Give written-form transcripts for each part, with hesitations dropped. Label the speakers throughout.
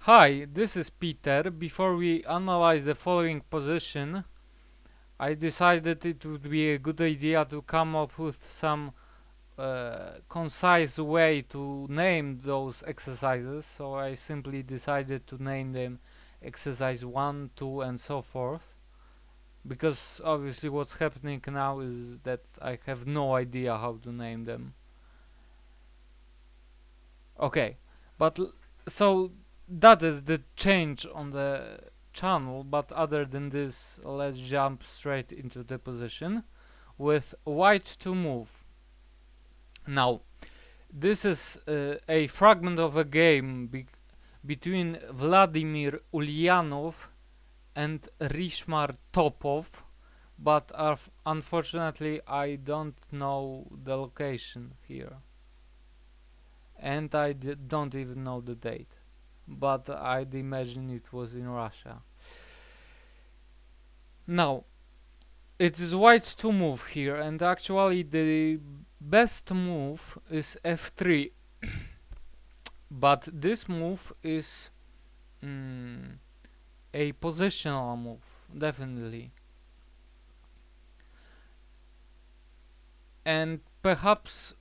Speaker 1: Hi, this is Peter. Before we analyze the following position, I decided it would be a good idea to come up with some concise way to name those exercises, so I simply decided to name them exercise 1, 2 and so forth, because obviously what's happening now is that I have no idea how to name them. Okay, but so that is the change on the channel, but other than this, let's jump straight into the position with white to move. Now, this is a fragment of a game between Vladimir Ulyanov and Rishmar Topov, but unfortunately I don't know the location here, and I don't even know the date, but I'd imagine it was in Russia. Now, it is white to move here, and actually the best move is f3, but this move is a positional move, definitely. And perhaps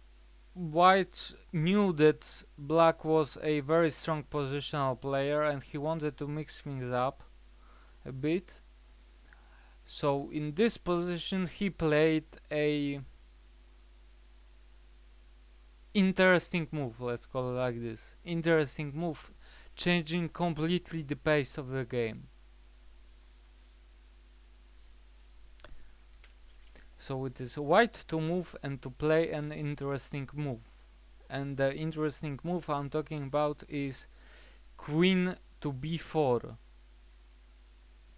Speaker 1: White knew that Black was a very strong positional player and he wanted to mix things up a bit. So in this position he played a interesting move, let's call it like this. Interesting move, changing completely the pace of the game. So it is white to move and to play an interesting move. And the interesting move I'm talking about is queen to b4.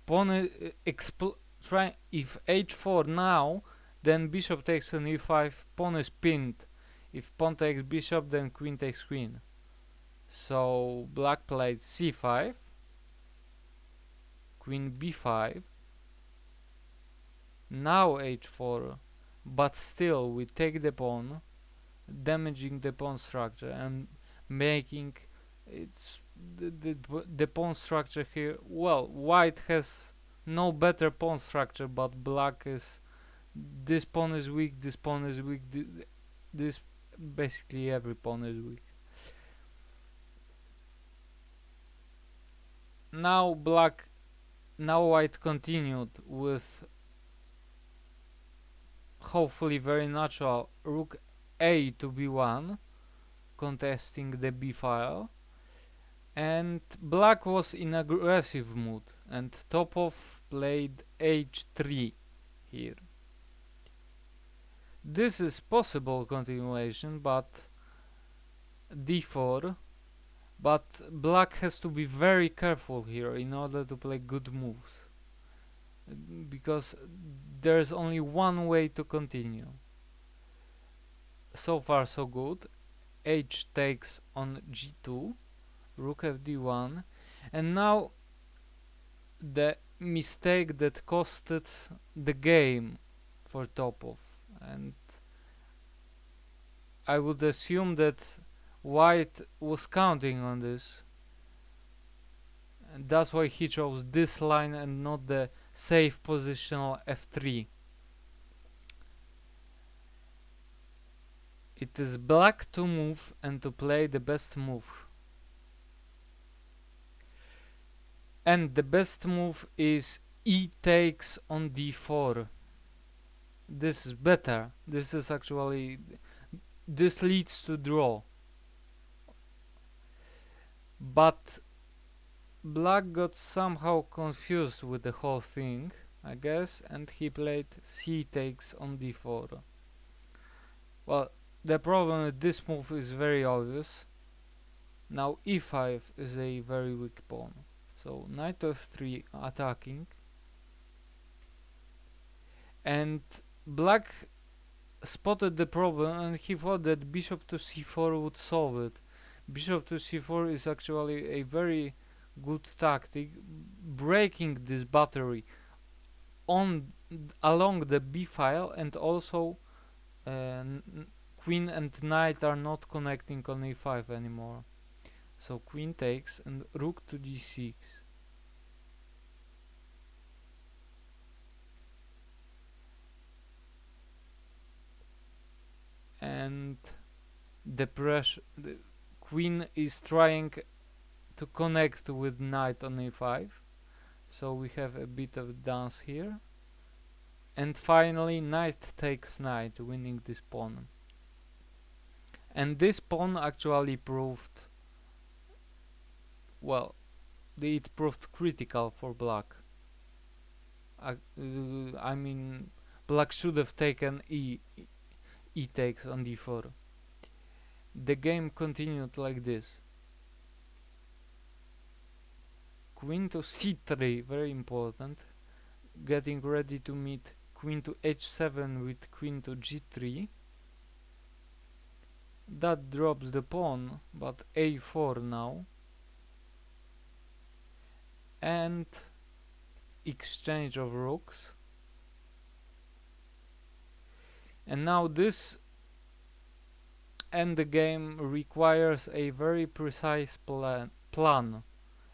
Speaker 1: Pawn if h4 now, then bishop takes on e5, pawn is pinned. If pawn takes bishop, then queen takes queen. So black played c5, queen b5, now h4, but still we take the pawn, damaging the pawn structure and making the pawn structure here. Well, white has no better pawn structure, but black is, this pawn is weak, this pawn is weak, this basically every pawn is weak. Now white continued with hopefully very natural rook a to b1, contesting the b file, and black was in aggressive mood and Topov played h3 here. This is possible continuation, but d4, but black has to be very careful here in order to play good moves, because there's only one way to continue. So far so good. H takes on g2, rook fd1, and now the mistake that costed the game for Topov, and I would assume that white was counting on this, and that's why he chose this line and not the safe positional f3. It is black to move and to play the best move. And the best move is e takes on d4. This is better. This is actually, this leads to draw. But black got somehow confused with the whole thing, I guess, and he played c takes on d4. Well, the problem with this move is very obvious. Now e5 is a very weak pawn. So knight f3 attacking, and black spotted the problem and he thought that bishop to c4 would solve it. Bishop to c4 is actually a very good tactic, breaking this battery on along the b file, and also queen and knight are not connecting on e5 anymore. So queen takes and rook to d6. And the queen is trying to connect with knight on a5. So we have a bit of dance here. And finally knight takes knight, winning this pawn. And this pawn actually proved, well, it proved critical for black. I mean, black should have taken e takes on d4. The game continued like this. Queen to c3, very important. Getting ready to meet queen to h7 with queen to g3. That drops the pawn, but a4 now. And exchange of rooks. And now this endgame requires a very precise plan.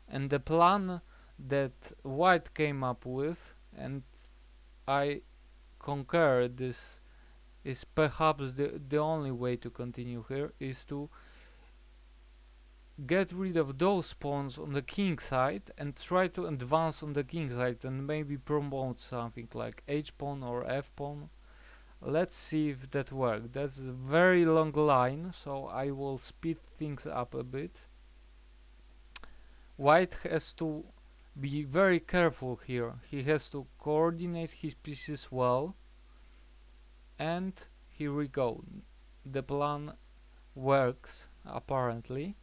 Speaker 1: And the plan that white came up with, and I concur, this is perhaps the only way to continue here, is to get rid of those pawns on the king side and try to advance on the king side and maybe promote something like h pawn or f pawn. Let's see if that works. That's a very long line, so I will speed things up a bit. White has to be very careful here. He has to coordinate his pieces well. And here we go. The plan works, apparently.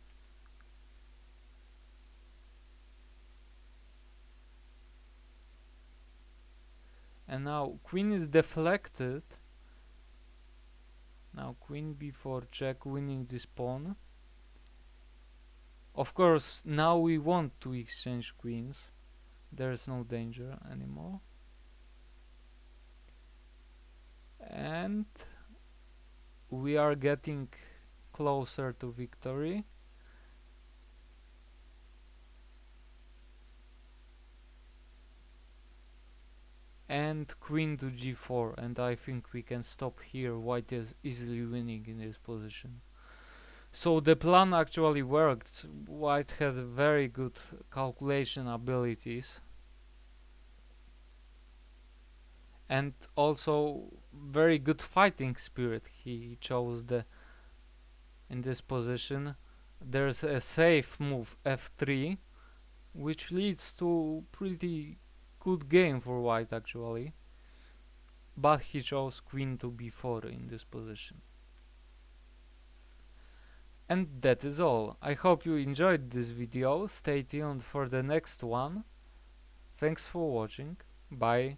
Speaker 1: And now queen is deflected. Now queen b4 check, winning this pawn. Of course, now we want to exchange queens. There's no danger anymore. And we are getting closer to victory. And queen to g4, and I think we can stop here. White is easily winning in this position. So the plan actually worked. White had very good calculation abilities and also very good fighting spirit. He chose in this position. There's a safe move f3, which leads to pretty good game for white actually, but he chose queen to b4 in this position. And that is all. I hope you enjoyed this video. Stay tuned for the next one. Thanks for watching. Bye.